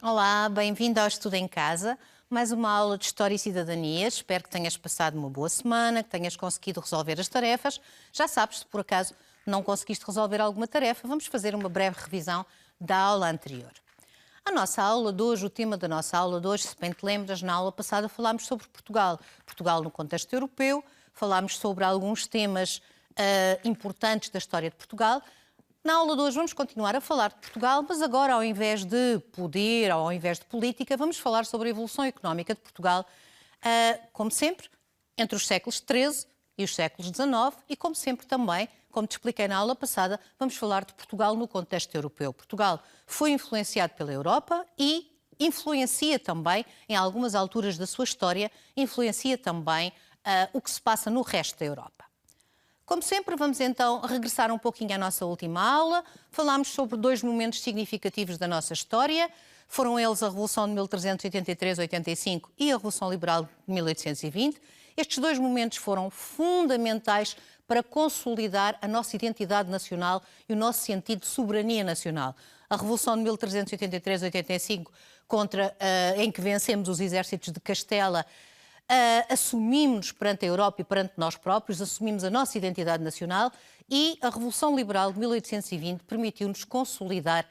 Olá, bem-vindo ao Estudo em Casa. Mais uma aula de História e Cidadania. Espero que tenhas passado uma boa semana, que tenhas conseguido resolver as tarefas. Já sabes, se por acaso não conseguiste resolver alguma tarefa, vamos fazer uma breve revisão da aula anterior. A nossa aula de hoje, o tema da nossa aula de hoje, se bem te lembras, na aula passada falámos sobre Portugal. Portugal no contexto europeu, falámos sobre alguns temas importantes da história de Portugal. Na aula de hoje vamos continuar a falar de Portugal, mas agora, ao invés de poder, ao invés de política, vamos falar sobre a evolução económica de Portugal, como sempre, entre os séculos XIII e os séculos XIX e, como sempre, também, como te expliquei na aula passada, vamos falar de Portugal no contexto europeu. Portugal foi influenciado pela Europa e influencia também, em algumas alturas da sua história, influencia também o que se passa no resto da Europa. Como sempre, vamos então regressar um pouquinho à nossa última aula. Falámos sobre dois momentos significativos da nossa história. Foram eles a Revolução de 1383-85 e a Revolução Liberal de 1820. Estes dois momentos foram fundamentais para consolidar a nossa identidade nacional e o nosso sentido de soberania nacional. A Revolução de 1383-85, em que vencemos os exércitos de Castela, assumimos perante a Europa e perante nós próprios, assumimos a nossa identidade nacional, e a Revolução Liberal de 1820 permitiu-nos consolidar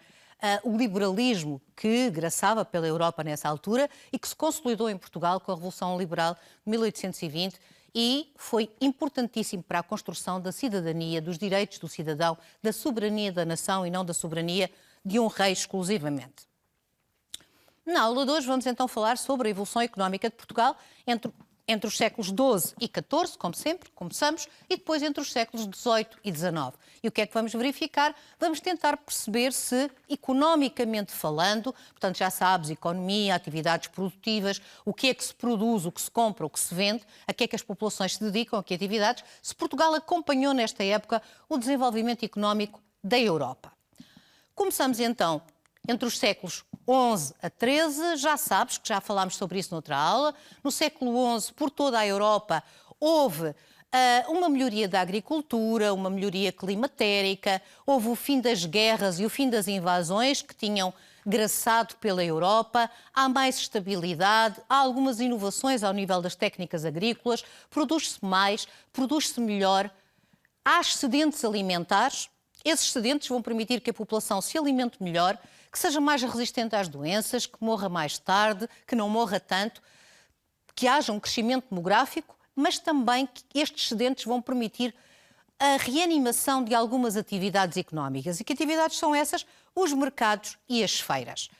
o liberalismo que graçava pela Europa nessa altura e que se consolidou em Portugal com a Revolução Liberal de 1820 e foi importantíssimo para a construção da cidadania, dos direitos do cidadão, da soberania da nação e não da soberania de um rei exclusivamente. Na aula de hoje vamos então falar sobre a evolução económica de Portugal entre os séculos XII e XIV, como sempre, começamos, e depois entre os séculos XVIII e XIX. E o que é que vamos verificar? Vamos tentar perceber se, economicamente falando, portanto já sabes, economia, atividades produtivas, o que é que se produz, o que se compra, o que se vende, a que é que as populações se dedicam, a que atividades, se Portugal acompanhou nesta época o desenvolvimento económico da Europa. Começamos então entre os séculos XI a XIII, já sabes que já falámos sobre isso noutra aula. No século XI, por toda a Europa, houve uma melhoria da agricultura, uma melhoria climatérica, houve o fim das guerras e o fim das invasões que tinham graçado pela Europa, há mais estabilidade, há algumas inovações ao nível das técnicas agrícolas, produz-se mais, produz-se melhor, há excedentes alimentares. Esses excedentes vão permitir que a população se alimente melhor, que seja mais resistente às doenças, que morra mais tarde, que não morra tanto, que haja um crescimento demográfico, mas também que estes excedentes vão permitir a reanimação de algumas atividades económicas. E que atividades são essas? Os mercados e as feiras.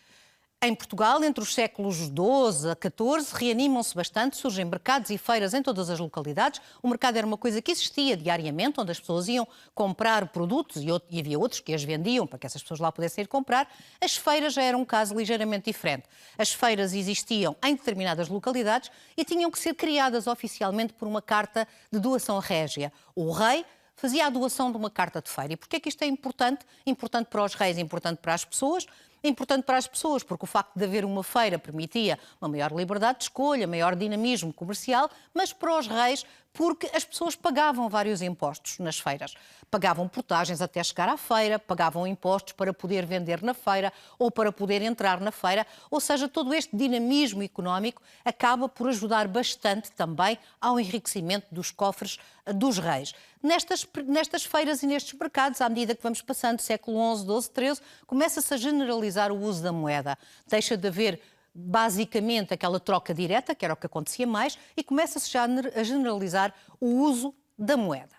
Em Portugal, entre os séculos XII a XIV, reanimam-se bastante, surgem mercados e feiras em todas as localidades. O mercado era uma coisa que existia diariamente, onde as pessoas iam comprar produtos e havia outros que as vendiam para que essas pessoas lá pudessem ir comprar. As feiras já eram um caso ligeiramente diferente. As feiras existiam em determinadas localidades e tinham que ser criadas oficialmente por uma carta de doação régia. O rei fazia a doação de uma carta de feira. E porquê é que isto é importante? Importante para os reis, importante para as pessoas. É importante para as pessoas, porque o facto de haver uma feira permitia uma maior liberdade de escolha, maior dinamismo comercial, mas para os reis, porque as pessoas pagavam vários impostos nas feiras. Pagavam portagens até chegar à feira, pagavam impostos para poder vender na feira ou para poder entrar na feira, ou seja, todo este dinamismo económico acaba por ajudar bastante também ao enriquecimento dos cofres dos reis. Nestas feiras e nestes mercados, à medida que vamos passando do século XI, XII, XIII, começa-se a generalizar o uso da moeda. Deixa de haver basicamente aquela troca direta, que era o que acontecia mais, e começa-se já a generalizar o uso da moeda.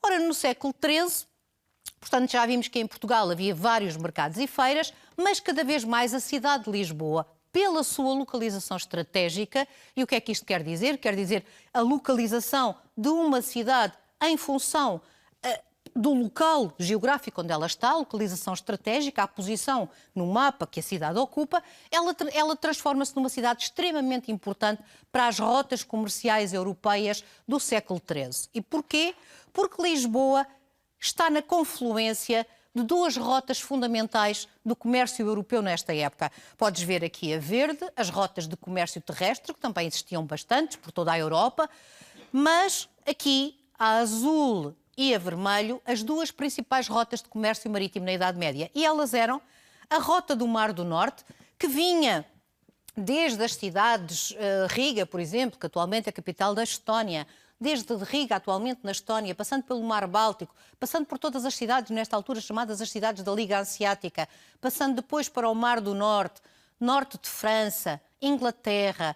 Ora, no século XIII, portanto, já vimos que em Portugal havia vários mercados e feiras, mas cada vez mais a cidade de Lisboa, pela sua localização estratégica, e o que é que isto quer dizer? Quer dizer a localização de uma cidade em função do local geográfico onde ela está, a localização estratégica, a posição no mapa que a cidade ocupa, ela transforma-se numa cidade extremamente importante para as rotas comerciais europeias do século XIII. E porquê? Porque Lisboa está na confluência de duas rotas fundamentais do comércio europeu nesta época. Podes ver aqui a verde, as rotas de comércio terrestre, que também existiam bastantes por toda a Europa, mas aqui a azul e a vermelho, as duas principais rotas de comércio marítimo na Idade Média. E elas eram a Rota do Mar do Norte, que vinha desde as cidades, Riga, por exemplo, que atualmente é a capital da Estónia, desde Riga, atualmente na Estónia, passando pelo Mar Báltico, passando por todas as cidades, nesta altura chamadas as cidades da Liga Hanseática, passando depois para o Mar do Norte, norte de França, Inglaterra,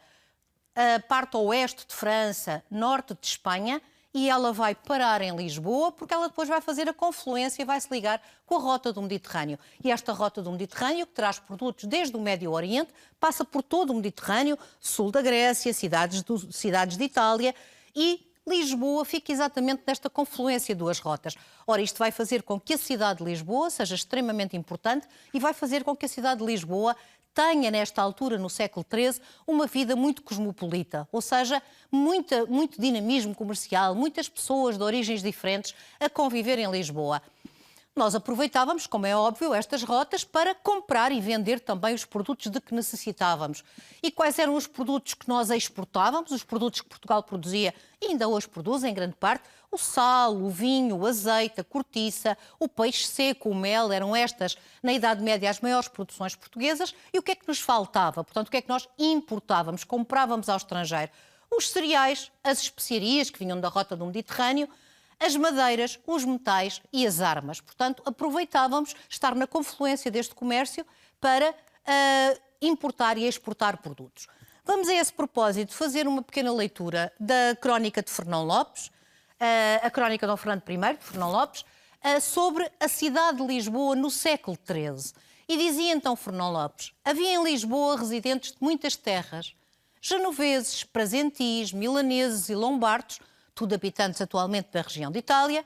a parte oeste de França, norte de Espanha, e ela vai parar em Lisboa, porque ela depois vai fazer a confluência e vai se ligar com a rota do Mediterrâneo. E esta rota do Mediterrâneo, que traz produtos desde o Médio Oriente, passa por todo o Mediterrâneo, sul da Grécia, cidades de Itália, e Lisboa fica exatamente nesta confluência de duas rotas. Ora, isto vai fazer com que a cidade de Lisboa seja extremamente importante e vai fazer com que a cidade de Lisboa tenha, nesta altura, no século XIII, uma vida muito cosmopolita, ou seja, muito dinamismo comercial, muitas pessoas de origens diferentes a conviver em Lisboa. Nós aproveitávamos, como é óbvio, estas rotas para comprar e vender também os produtos de que necessitávamos. E quais eram os produtos que nós exportávamos, os produtos que Portugal produzia e ainda hoje produz em grande parte? O sal, o vinho, o azeite, a cortiça, o peixe seco, o mel, eram estas, na Idade Média, as maiores produções portuguesas. E o que é que nos faltava? Portanto, o que é que nós importávamos, comprávamos ao estrangeiro? Os cereais, as especiarias que vinham da rota do Mediterrâneo, as madeiras, os metais e as armas. Portanto, aproveitávamos estar na confluência deste comércio para importar e exportar produtos. Vamos a esse propósito fazer uma pequena leitura da crónica de Fernão Lopes, a crónica de Dom Fernando I, de Fernão Lopes, sobre a cidade de Lisboa no século XIII. E dizia então Fernão Lopes: havia em Lisboa residentes de muitas terras, genoveses, prazentis, milaneses e lombardos, tudo habitantes atualmente da região de Itália,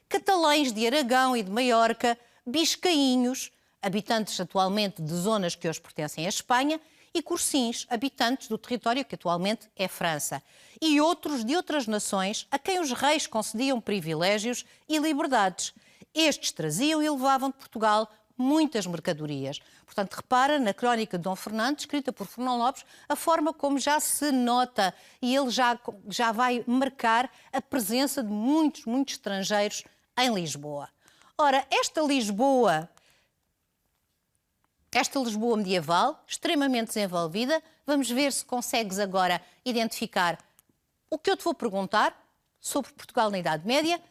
catalães de Aragão e de Maiorca, biscainhos, habitantes atualmente de zonas que hoje pertencem à Espanha, e corsins, habitantes do território que atualmente é França, e outros de outras nações a quem os reis concediam privilégios e liberdades. Estes traziam e levavam de Portugal muitas mercadorias. Portanto, repara na crónica de Dom Fernando, escrita por Fernão Lopes, a forma como já se nota e ele já vai marcar a presença de muitos estrangeiros em Lisboa. Ora, esta Lisboa medieval, extremamente desenvolvida, vamos ver se consegues agora identificar o que eu te vou perguntar sobre Portugal na Idade Média.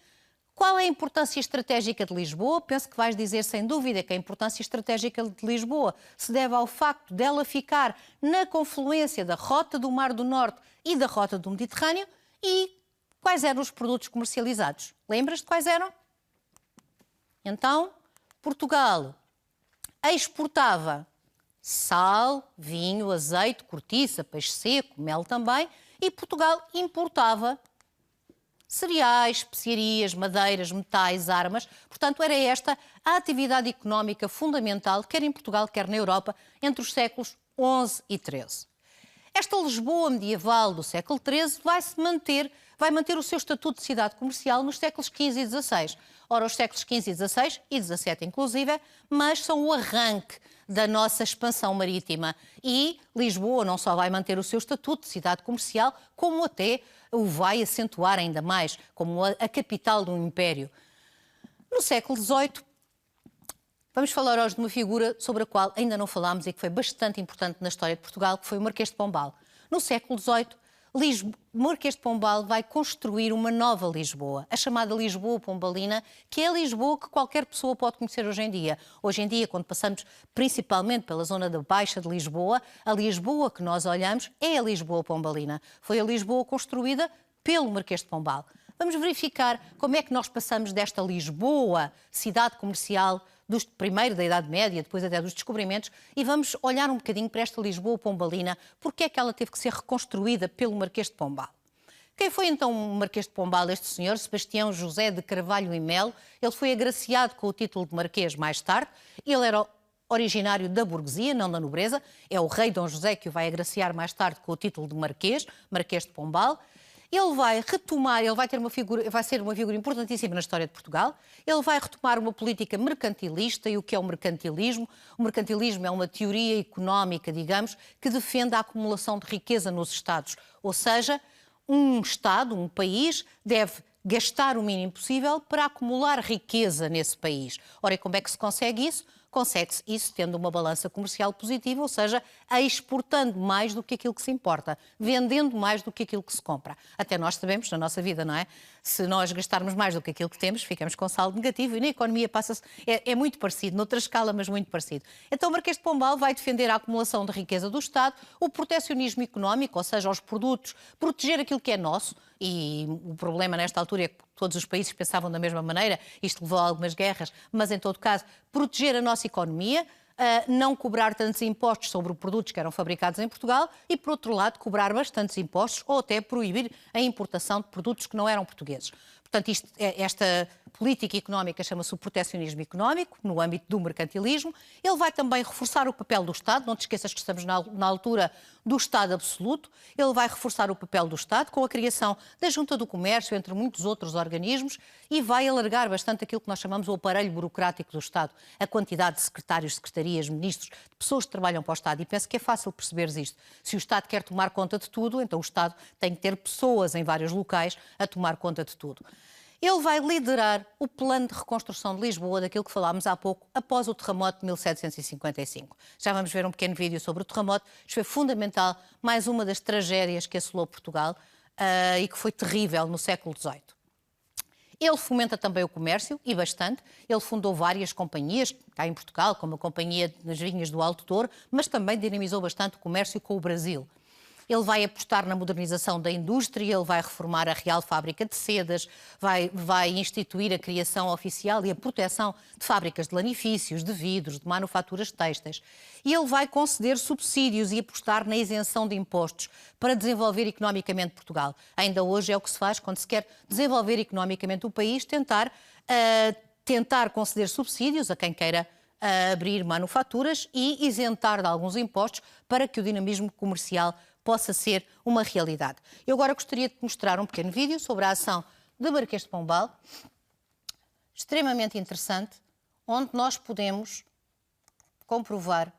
Qual é a importância estratégica de Lisboa? Penso que vais dizer, sem dúvida, que a importância estratégica de Lisboa se deve ao facto dela ficar na confluência da rota do Mar do Norte e da rota do Mediterrâneo. E quais eram os produtos comercializados? Lembras-te quais eram? Então, Portugal exportava sal, vinho, azeite, cortiça, peixe seco, mel também, e Portugal importava cereais, especiarias, madeiras, metais, armas. Portanto, era esta a atividade económica fundamental, quer em Portugal, quer na Europa, entre os séculos XI e XIII. Esta Lisboa medieval do século XIII vai manter o seu estatuto de cidade comercial nos séculos XV e XVI. Ora, os séculos XV e XVI, e XVII inclusive, mas são o arranque da nossa expansão marítima. E Lisboa não só vai manter o seu estatuto de cidade comercial, como até o vai acentuar ainda mais, como a capital de um império. No século XVIII, vamos falar hoje de uma figura sobre a qual ainda não falámos e que foi bastante importante na história de Portugal, que foi o Marquês de Pombal. No século XVIII, o Marquês de Pombal vai construir uma nova Lisboa, a chamada Lisboa Pombalina, que é a Lisboa que qualquer pessoa pode conhecer hoje em dia. Hoje em dia, quando passamos principalmente pela zona da Baixa de Lisboa, a Lisboa que nós olhamos é a Lisboa Pombalina. Foi a Lisboa construída pelo Marquês de Pombal. Vamos verificar como é que nós passamos desta Lisboa, cidade comercial, primeiro da Idade Média, depois até dos descobrimentos, e vamos olhar um bocadinho para esta Lisboa Pombalina, porque é que ela teve que ser reconstruída pelo Marquês de Pombal. Quem foi então o Marquês de Pombal? Este senhor, Sebastião José de Carvalho e Melo. Ele foi agraciado com o título de Marquês mais tarde. Ele era originário da burguesia, não da nobreza. É o rei Dom José que o vai agraciar mais tarde com o título de Marquês, Marquês de Pombal. Ele vai retomar, vai ser uma figura importantíssima na história de Portugal. Ele vai retomar uma política mercantilista. E o que é o mercantilismo? O mercantilismo é uma teoria económica, digamos, que defende a acumulação de riqueza nos Estados. Ou seja, um Estado, um país, deve gastar o mínimo possível para acumular riqueza nesse país. Ora, e como é que se consegue isso? consegue-se isso tendo uma balança comercial positiva, ou seja, exportando mais do que aquilo que se importa, vendendo mais do que aquilo que se compra. Até nós sabemos na nossa vida, não é? Se nós gastarmos mais do que aquilo que temos, ficamos com saldo negativo e na economia passa-se... É muito parecido, noutra escala, mas muito parecido. Então o Marquês de Pombal vai defender a acumulação de riqueza do Estado, o protecionismo económico, ou seja, aos produtos, proteger aquilo que é nosso, e o problema nesta altura é que todos os países pensavam da mesma maneira, isto levou a algumas guerras, mas em todo caso, proteger a nossa economia, não cobrar tantos impostos sobre produtos que eram fabricados em Portugal e, por outro lado, cobrar bastantes impostos ou até proibir a importação de produtos que não eram portugueses. Portanto, esta política económica chama-se o protecionismo económico, no âmbito do mercantilismo. Ele vai também reforçar o papel do Estado, não te esqueças que estamos na altura do Estado absoluto. Ele vai reforçar o papel do Estado com a criação da Junta do Comércio, entre muitos outros organismos, e vai alargar bastante aquilo que nós chamamos o aparelho burocrático do Estado, a quantidade de secretários, secretarias, ministros, de pessoas que trabalham para o Estado. E penso que é fácil perceberes isto. Se o Estado quer tomar conta de tudo, então o Estado tem que ter pessoas em vários locais a tomar conta de tudo. Ele vai liderar o plano de reconstrução de Lisboa, daquilo que falámos há pouco, após o terremoto de 1755. Já vamos ver um pequeno vídeo sobre o terremoto. Isto foi fundamental, mais uma das tragédias que assolou Portugal e que foi terrível no século XVIII. Ele fomenta também o comércio, e bastante. Ele fundou várias companhias, cá em Portugal, como a Companhia das Vinhas do Alto Douro, mas também dinamizou bastante o comércio com o Brasil. Ele vai apostar na modernização da indústria, ele vai reformar a Real Fábrica de Sedas, vai instituir a criação oficial e a proteção de fábricas de lanifícios, de vidros, de manufaturas têxteis. E ele vai conceder subsídios e apostar na isenção de impostos para desenvolver economicamente Portugal. Ainda hoje é o que se faz quando se quer desenvolver economicamente o país, tentar conceder subsídios a quem queira abrir manufaturas e isentar de alguns impostos para que o dinamismo comercial possa ser uma realidade. Eu agora gostaria de mostrar um pequeno vídeo sobre a ação de Marquês de Pombal, extremamente interessante, onde nós podemos comprovar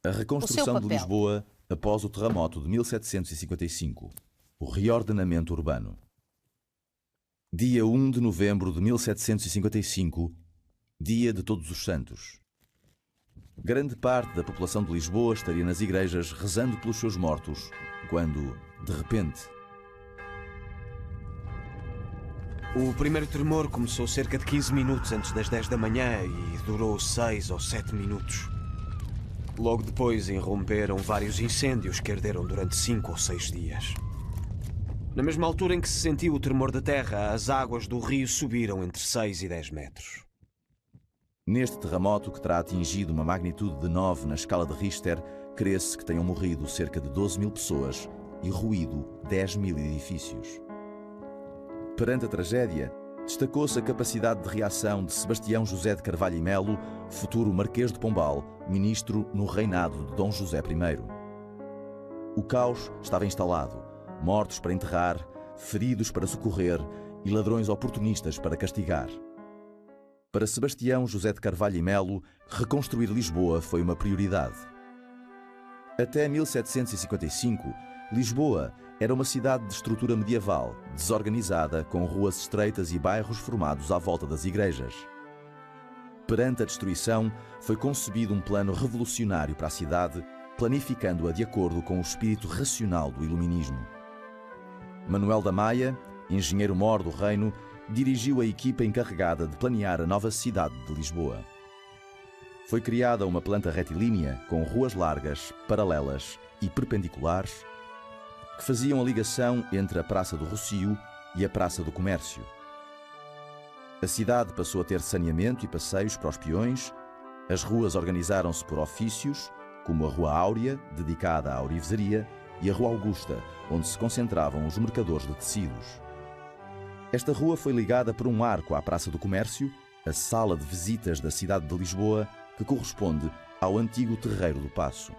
a reconstrução de Lisboa após o terremoto de 1755, o reordenamento urbano. Dia 1 de novembro de 1755, dia de Todos os Santos. Grande parte da população de Lisboa estaria nas igrejas rezando pelos seus mortos, quando, de repente... O primeiro tremor começou cerca de 15 minutos antes das 10 da manhã e durou 6 ou 7 minutos. Logo depois irromperam vários incêndios que arderam durante 5 ou 6 dias. Na mesma altura em que se sentiu o tremor da terra, as águas do rio subiram entre 6 e 10 metros. Neste terremoto, que terá atingido uma magnitude de 9 na escala de Richter, crê-se que tenham morrido cerca de 12 mil pessoas e ruído 10 mil edifícios. Perante a tragédia, destacou-se a capacidade de reação de Sebastião José de Carvalho e Melo, futuro Marquês de Pombal, ministro no reinado de Dom José I. O caos estava instalado, mortos para enterrar, feridos para socorrer e ladrões oportunistas para castigar. Para Sebastião José de Carvalho e Melo, reconstruir Lisboa foi uma prioridade. Até 1755, Lisboa era uma cidade de estrutura medieval, desorganizada, com ruas estreitas e bairros formados à volta das igrejas. Perante a destruição, foi concebido um plano revolucionário para a cidade, planificando-a de acordo com o espírito racional do iluminismo. Manuel da Maia, engenheiro-mor do reino, dirigiu a equipa encarregada de planear a nova cidade de Lisboa. Foi criada uma planta retilínea com ruas largas, paralelas e perpendiculares que faziam a ligação entre a Praça do Rossio e a Praça do Comércio. A cidade passou a ter saneamento e passeios para os peões, as ruas organizaram-se por ofícios, como a Rua Áurea, dedicada à ourivesaria, e a Rua Augusta, onde se concentravam os mercadores de tecidos. Esta rua foi ligada por um arco à Praça do Comércio, a sala de visitas da cidade de Lisboa, que corresponde ao antigo Terreiro do Paço.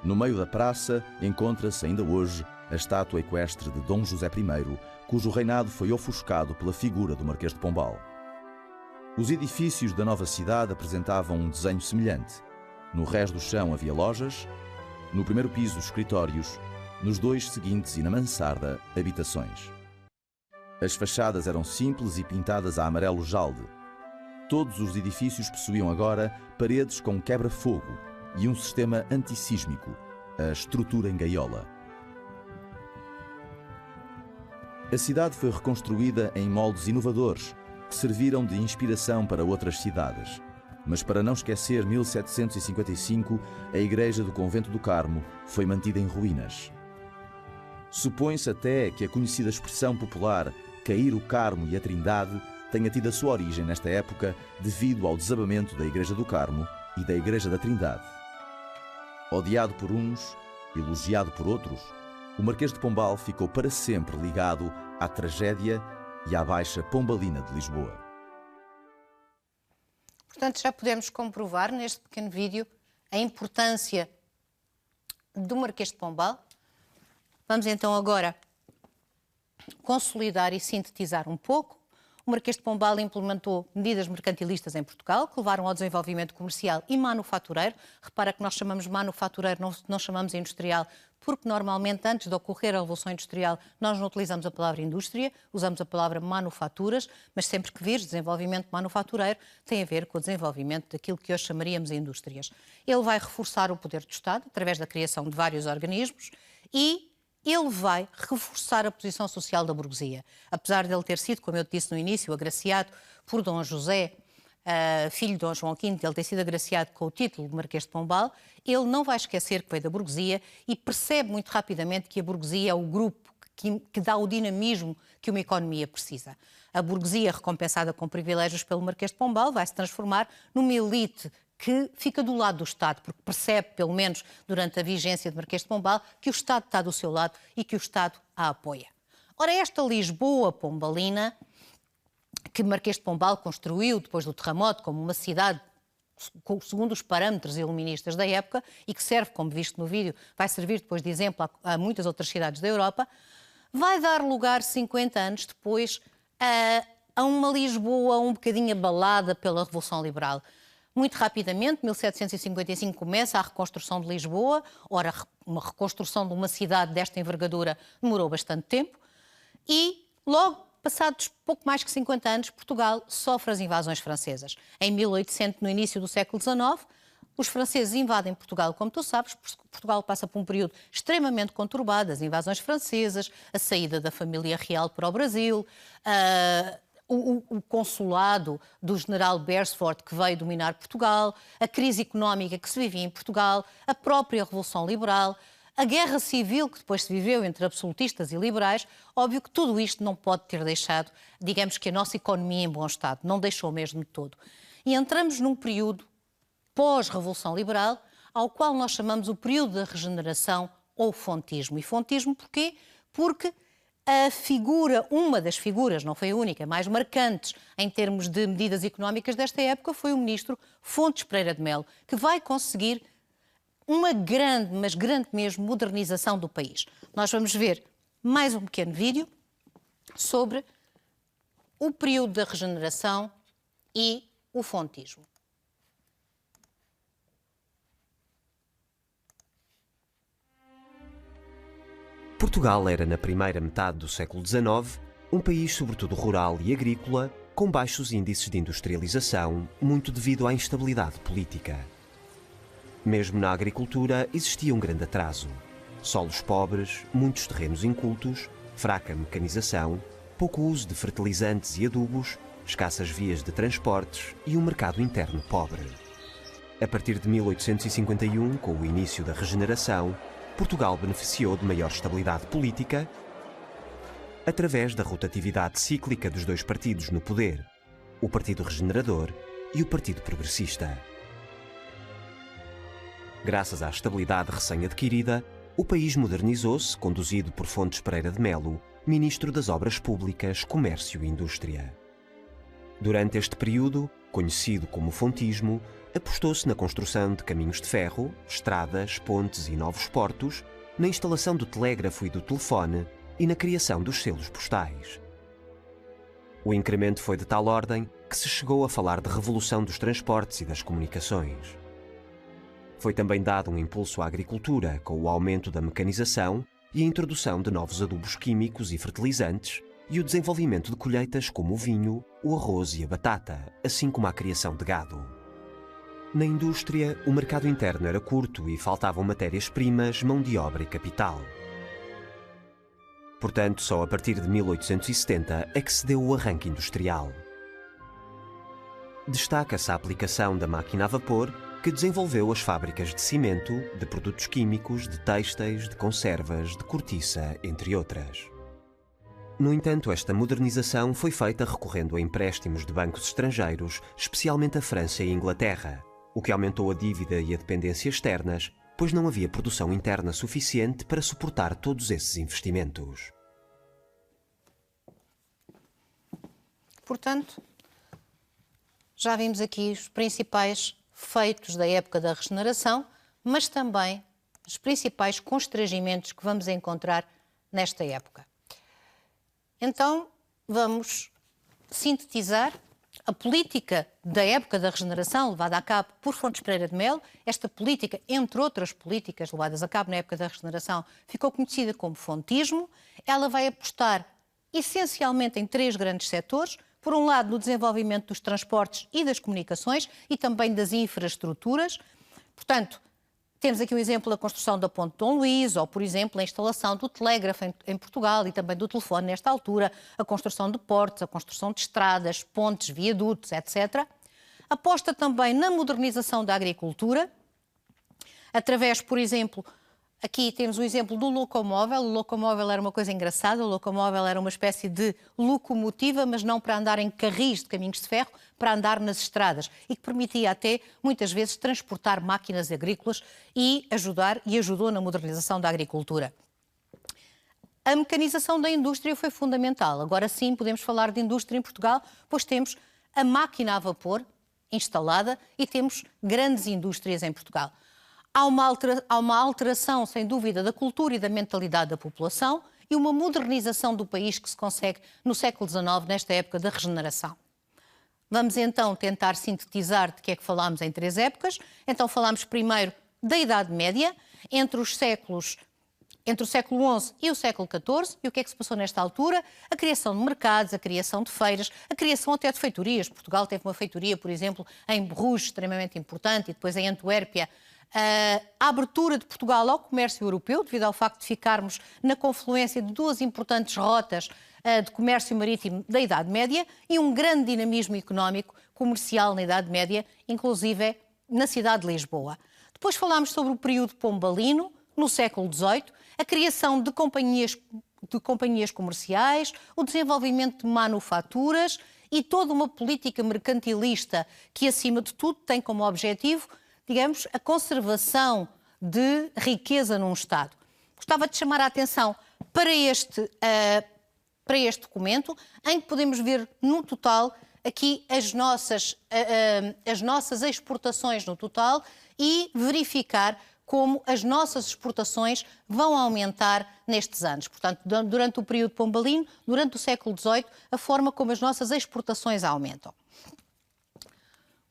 No meio da praça encontra-se ainda hoje a estátua equestre de Dom José I, cujo reinado foi ofuscado pela figura do Marquês de Pombal. Os edifícios da nova cidade apresentavam um desenho semelhante. No rés do chão havia lojas, no primeiro piso escritórios, nos dois seguintes e na mansarda habitações. As fachadas eram simples e pintadas a amarelo jalde. Todos os edifícios possuíam agora paredes com quebra-fogo e um sistema antissísmico, a estrutura em gaiola. A cidade foi reconstruída em moldes inovadores, que serviram de inspiração para outras cidades. Mas para não esquecer 1755, a igreja do Convento do Carmo foi mantida em ruínas. Supõe-se até que a conhecida expressão popular cair o Carmo e a Trindade tenha tido a sua origem nesta época devido ao desabamento da igreja do Carmo e da igreja da Trindade. Odiado por uns, elogiado por outros, o Marquês de Pombal ficou para sempre ligado à tragédia e à Baixa Pombalina de Lisboa. Portanto, já podemos comprovar neste pequeno vídeo a importância do Marquês de Pombal. Vamos então agora consolidar e sintetizar um pouco. O Marquês de Pombal implementou medidas mercantilistas em Portugal que levaram ao desenvolvimento comercial e manufatureiro. Repara que nós chamamos manufatureiro, não chamamos industrial, porque normalmente antes de ocorrer a Revolução Industrial nós não utilizamos a palavra indústria, usamos a palavra manufaturas, mas sempre que vires desenvolvimento manufatureiro tem a ver com o desenvolvimento daquilo que hoje chamaríamos indústrias. Ele vai reforçar o poder do Estado através da criação de vários organismos e ele vai reforçar a posição social da burguesia. Apesar de ele ter sido, como eu te disse no início, agraciado por Dom José, filho de Dom João V, ele ter sido agraciado com o título de Marquês de Pombal, ele não vai esquecer que veio da burguesia e percebe muito rapidamente que a burguesia é o grupo que dá o dinamismo que uma economia precisa. A burguesia, recompensada com privilégios pelo Marquês de Pombal, vai se transformar numa elite que fica do lado do Estado, porque percebe, pelo menos durante a vigência de Marquês de Pombal, que o Estado está do seu lado e que o Estado a apoia. Ora, esta Lisboa pombalina, que Marquês de Pombal construiu depois do terremoto como uma cidade segundo os parâmetros iluministas da época e que serve, como visto no vídeo, vai servir depois de exemplo a muitas outras cidades da Europa, vai dar lugar 50 anos depois a uma Lisboa um bocadinho abalada pela Revolução Liberal. Muito rapidamente, 1755, começa a reconstrução de Lisboa. Ora, uma reconstrução de uma cidade desta envergadura demorou bastante tempo. E logo, passados pouco mais que 50 anos, Portugal sofre as invasões francesas. Em 1800, no início do século XIX, os franceses invadem Portugal, como tu sabes. Portugal passa por um período extremamente conturbado, as invasões francesas, a saída da família real para o Brasil, o consulado do general Beresford, que veio dominar Portugal, a crise económica que se vivia em Portugal, a própria Revolução Liberal, a guerra civil que depois se viveu entre absolutistas e liberais. Óbvio que tudo isto não pode ter deixado, digamos que a nossa economia em bom estado, não deixou mesmo de todo. E entramos num período pós-Revolução Liberal, ao qual nós chamamos o período da regeneração ou fontismo. E fontismo porquê? Porque a figura, uma das figuras, não foi a única, mais marcantes em termos de medidas económicas desta época foi o ministro Fontes Pereira de Melo, que vai conseguir uma grande, mas grande mesmo, modernização do país. Nós vamos ver mais um pequeno vídeo sobre o período da regeneração e o fontismo. Portugal era, na primeira metade do século XIX, um país sobretudo rural e agrícola, com baixos índices de industrialização, muito devido à instabilidade política. Mesmo na agricultura existia um grande atraso. Solos pobres, muitos terrenos incultos, fraca mecanização, pouco uso de fertilizantes e adubos, escassas vias de transportes e um mercado interno pobre. A partir de 1851, com o início da regeneração, Portugal beneficiou de maior estabilidade política através da rotatividade cíclica dos dois partidos no poder, o Partido Regenerador e o Partido Progressista. Graças à estabilidade recém-adquirida, o país modernizou-se, conduzido por Fontes Pereira de Melo, Ministro das Obras Públicas, Comércio e Indústria. Durante este período, conhecido como fontismo, apostou-se na construção de caminhos de ferro, estradas, pontes e novos portos, na instalação do telégrafo e do telefone e na criação dos selos postais. O incremento foi de tal ordem que se chegou a falar de revolução dos transportes e das comunicações. Foi também dado um impulso à agricultura com o aumento da mecanização e a introdução de novos adubos químicos e fertilizantes, e o desenvolvimento de colheitas como o vinho, o arroz e a batata, assim como a criação de gado. Na indústria, o mercado interno era curto e faltavam matérias-primas, mão de obra e capital. Portanto, só a partir de 1870 é que se deu o arranque industrial. Destaca-se a aplicação da máquina a vapor, que desenvolveu as fábricas de cimento, de produtos químicos, de têxteis, de conservas, de cortiça, entre outras. No entanto, esta modernização foi feita recorrendo a empréstimos de bancos estrangeiros, especialmente a França e a Inglaterra, o que aumentou a dívida e a dependência externas, pois não havia produção interna suficiente para suportar todos esses investimentos. Portanto, já vimos aqui os principais feitos da época da regeneração, mas também os principais constrangimentos que vamos encontrar nesta época. Então, vamos sintetizar a política da época da regeneração, levada a cabo por Fontes Pereira de Melo. Esta política, entre outras políticas levadas a cabo na época da regeneração, ficou conhecida como fontismo. Ela vai apostar essencialmente em 3 grandes setores. Por um lado, no desenvolvimento dos transportes e das comunicações e também das infraestruturas. Portanto, temos aqui um exemplo da construção da Ponte de Dom Luís, ou, por exemplo, a instalação do telégrafo em Portugal e também do telefone nesta altura, a construção de portos, a construção de estradas, pontes, viadutos, etc. Aposta também na modernização da agricultura, através, por exemplo, aqui temos o exemplo do locomóvel. O locomóvel era uma coisa engraçada, o locomóvel era uma espécie de locomotiva, mas não para andar em carris de caminhos de ferro, para andar nas estradas, e que permitia até, muitas vezes, transportar máquinas agrícolas e ajudou na modernização da agricultura. A mecanização da indústria foi fundamental. Agora sim podemos falar de indústria em Portugal, pois temos a máquina a vapor instalada e temos grandes indústrias em Portugal. Há uma alteração, sem dúvida, da cultura e da mentalidade da população e uma modernização do país que se consegue no século XIX, nesta época da regeneração. Vamos então tentar sintetizar de que é que falámos em 3 épocas. Então falámos primeiro da Idade Média, entre o século XI e o século XIV. E o que é que se passou nesta altura? A criação de mercados, a criação de feiras, a criação até de feitorias. Portugal teve uma feitoria, por exemplo, em Bruges, extremamente importante, e depois em Antuérpia. A abertura de Portugal ao comércio europeu, devido ao facto de ficarmos na confluência de 2 importantes rotas de comércio marítimo da Idade Média e um grande dinamismo económico, comercial na Idade Média, inclusive na cidade de Lisboa. Depois falámos sobre o período pombalino, no século XVIII, a criação de companhias comerciais, o desenvolvimento de manufaturas e toda uma política mercantilista que, acima de tudo, tem como objetivo, digamos, a conservação de riqueza num Estado. Gostava de chamar a atenção para este documento, em que podemos ver no total aqui as nossas exportações no total e verificar como as nossas exportações vão aumentar nestes anos. Portanto, durante o período pombalino, durante o século XVIII, a forma como as nossas exportações aumentam.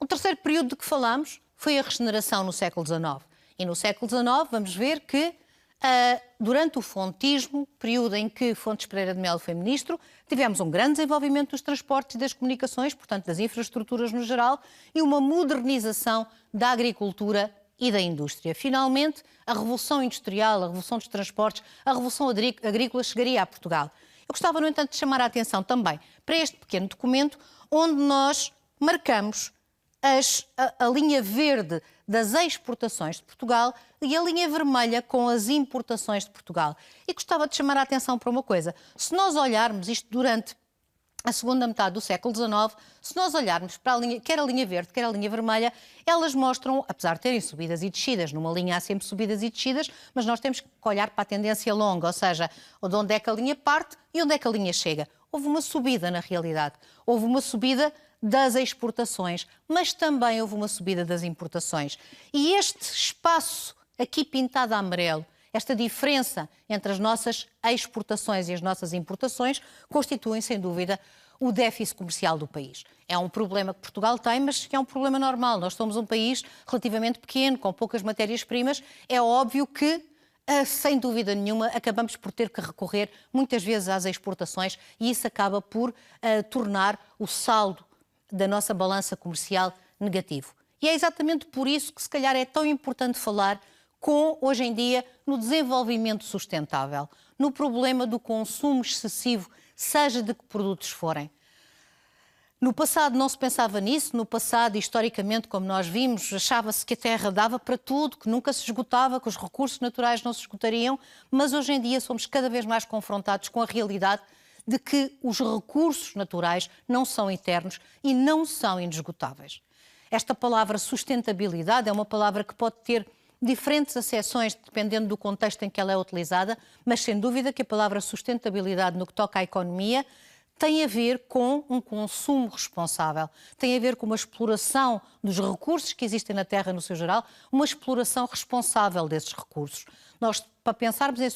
O terceiro período de que falamos foi a regeneração no século XIX. E no século XIX vamos ver que, durante o fontismo, período em que Fontes Pereira de Melo foi ministro, tivemos um grande desenvolvimento dos transportes e das comunicações, portanto das infraestruturas no geral, e uma modernização da agricultura e da indústria. Finalmente, a revolução industrial, a revolução dos transportes, a revolução agrícola chegaria a Portugal. Eu gostava, no entanto, de chamar a atenção também para este pequeno documento, onde nós marcamos a linha verde das exportações de Portugal e a linha vermelha com as importações de Portugal. E gostava de chamar a atenção para uma coisa. Se nós olharmos isto durante a segunda metade do século XIX, se nós olharmos para a linha, quer a linha verde, quer a linha vermelha, elas mostram, apesar de terem subidas e descidas, numa linha há sempre subidas e descidas, mas nós temos que olhar para a tendência longa, ou seja, de onde é que a linha parte e onde é que a linha chega. Houve uma subida, na realidade. Houve uma subida das exportações, mas também houve uma subida das importações. E este espaço aqui pintado a amarelo, esta diferença entre as nossas exportações e as nossas importações, constituem, sem dúvida, o déficit comercial do país. É um problema que Portugal tem, mas que é um problema normal. Nós somos um país relativamente pequeno, com poucas matérias-primas. É óbvio que sem dúvida nenhuma, acabamos por ter que recorrer muitas vezes às exportações e isso acaba por tornar o saldo da nossa balança comercial negativo. E é exatamente por isso que, se calhar, é tão importante falar hoje em dia, no desenvolvimento sustentável, no problema do consumo excessivo, seja de que produtos forem. No passado não se pensava nisso, no passado, historicamente, como nós vimos, achava-se que a terra dava para tudo, que nunca se esgotava, que os recursos naturais não se esgotariam, mas hoje em dia somos cada vez mais confrontados com a realidade de que os recursos naturais não são eternos e não são inesgotáveis. Esta palavra sustentabilidade é uma palavra que pode ter diferentes acessões dependendo do contexto em que ela é utilizada, mas sem dúvida que a palavra sustentabilidade no que toca à economia tem a ver com um consumo responsável, tem a ver com uma exploração dos recursos que existem na Terra no seu geral, uma exploração responsável desses recursos. Nós, para pensarmos em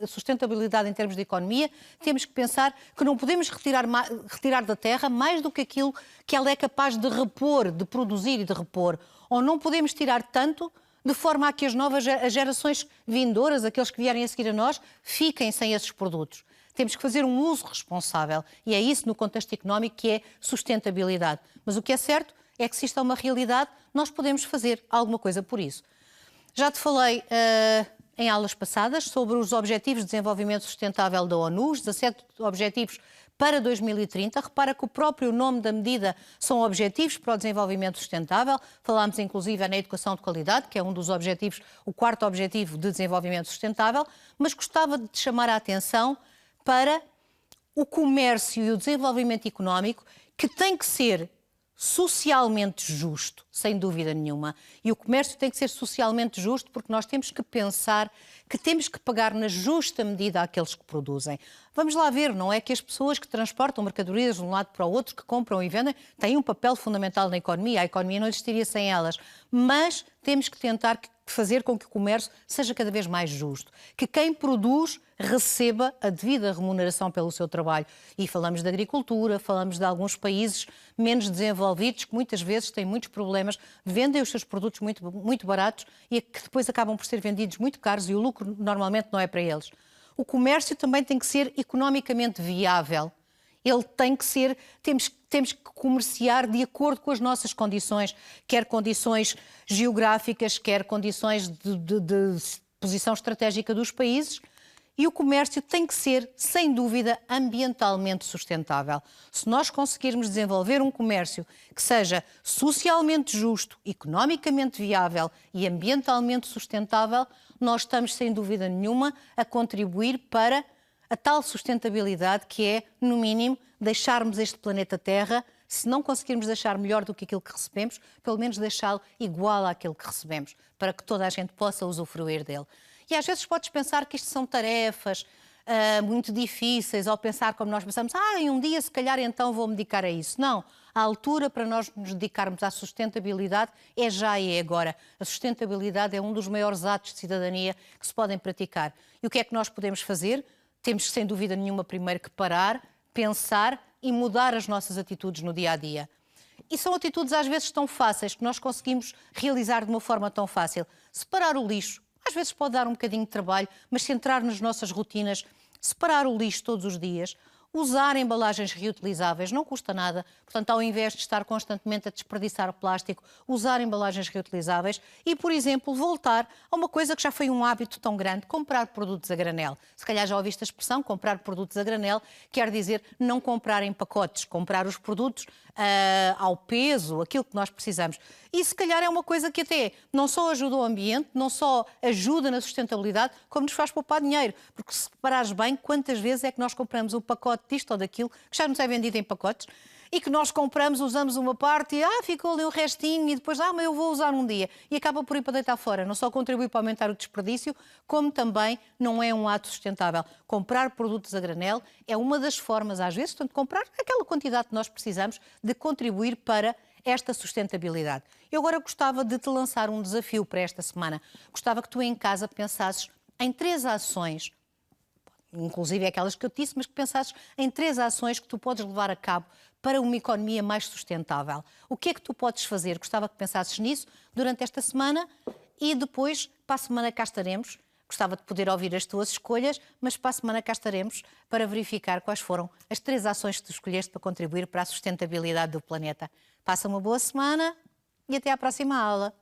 sustentabilidade em termos de economia, temos que pensar que não podemos retirar da Terra mais do que aquilo que ela é capaz de repor, de produzir e de repor, ou não podemos tirar tanto de forma a que as gerações vindouras, aqueles que vierem a seguir a nós, fiquem sem esses produtos. Temos que fazer um uso responsável e é isso no contexto económico que é sustentabilidade. Mas o que é certo é que se isto é uma realidade, nós podemos fazer alguma coisa por isso. Já te falei em aulas passadas sobre os Objetivos de Desenvolvimento Sustentável da ONU, os 17 Objetivos para 2030. Repara que o próprio nome da medida são Objetivos para o Desenvolvimento Sustentável. Falámos inclusive na educação de qualidade, que é um dos objetivos, o quarto Objetivo de Desenvolvimento Sustentável, mas gostava de chamar a atenção para o comércio e o desenvolvimento económico, que tem que ser socialmente justo, sem dúvida nenhuma. E o comércio tem que ser socialmente justo porque nós temos que pensar que temos que pagar na justa medida àqueles que produzem. Vamos lá ver, não é que as pessoas que transportam mercadorias de um lado para o outro, que compram e vendem, têm um papel fundamental na economia, a economia não existiria sem elas, mas temos que tentar fazer com que o comércio seja cada vez mais justo, que quem produz receba a devida remuneração pelo seu trabalho. E falamos de agricultura, falamos de alguns países menos desenvolvidos que muitas vezes têm muitos problemas, vendem os seus produtos muito baratos e que depois acabam por ser vendidos muito caros e o lucro normalmente não é para eles. O comércio também tem que ser economicamente viável. Ele tem que ser, temos que comerciar de acordo com as nossas condições, quer condições geográficas, quer condições de posição estratégica dos países. E o comércio tem que ser, sem dúvida, ambientalmente sustentável. Se nós conseguirmos desenvolver um comércio que seja socialmente justo, economicamente viável e ambientalmente sustentável, nós estamos, sem dúvida nenhuma, a contribuir para a tal sustentabilidade que é, no mínimo, deixarmos este planeta Terra, se não conseguirmos deixar melhor do que aquilo que recebemos, pelo menos deixá-lo igual àquilo que recebemos, para que toda a gente possa usufruir dele. E às vezes podes pensar que isto são tarefas muito difíceis, ou pensar como nós pensamos, em um dia se calhar então vou-me dedicar a isso. Não, a altura para nós nos dedicarmos à sustentabilidade é já e é agora. A sustentabilidade é um dos maiores atos de cidadania que se podem praticar. E o que é que nós podemos fazer? Temos, sem dúvida nenhuma, primeiro que parar, pensar e mudar as nossas atitudes no dia-a-dia. E são atitudes às vezes tão fáceis, que nós conseguimos realizar de uma forma tão fácil. Separar o lixo, às vezes pode dar um bocadinho de trabalho, mas se entrar nas nossas rotinas, separar o lixo todos os dias, usar embalagens reutilizáveis, não custa nada. Portanto, ao invés de estar constantemente a desperdiçar o plástico, usar embalagens reutilizáveis e, por exemplo, voltar a uma coisa que já foi um hábito tão grande, comprar produtos a granel. Se calhar já ouviste a expressão, comprar produtos a granel, quer dizer não comprar em pacotes, comprar os produtos ao peso, aquilo que nós precisamos. E se calhar é uma coisa que até não só ajuda o ambiente, não só ajuda na sustentabilidade, como nos faz poupar dinheiro. Porque se reparares bem, quantas vezes é que nós compramos um pacote disto ou daquilo, que já nos é vendido em pacotes, e que nós compramos, usamos uma parte e ficou ali um restinho e depois, mas eu vou usar um dia. E acaba por ir para deitar fora. Não só contribui para aumentar o desperdício, como também não é um ato sustentável. Comprar produtos a granel é uma das formas, às vezes, de comprar aquela quantidade que nós precisamos de contribuir para esta sustentabilidade. Eu agora gostava de te lançar um desafio para esta semana. Gostava que tu em casa pensasses em 3 ações, inclusive aquelas que eu te disse, mas que pensasses em 3 ações que tu podes levar a cabo para uma economia mais sustentável. O que é que tu podes fazer? Gostava que pensasses nisso durante esta semana e depois, para a semana cá estaremos, Gostava de poder ouvir as tuas escolhas, mas para a semana cá estaremos para verificar quais foram as 3 ações que tu escolheste para contribuir para a sustentabilidade do planeta. Passa uma boa semana e até à próxima aula.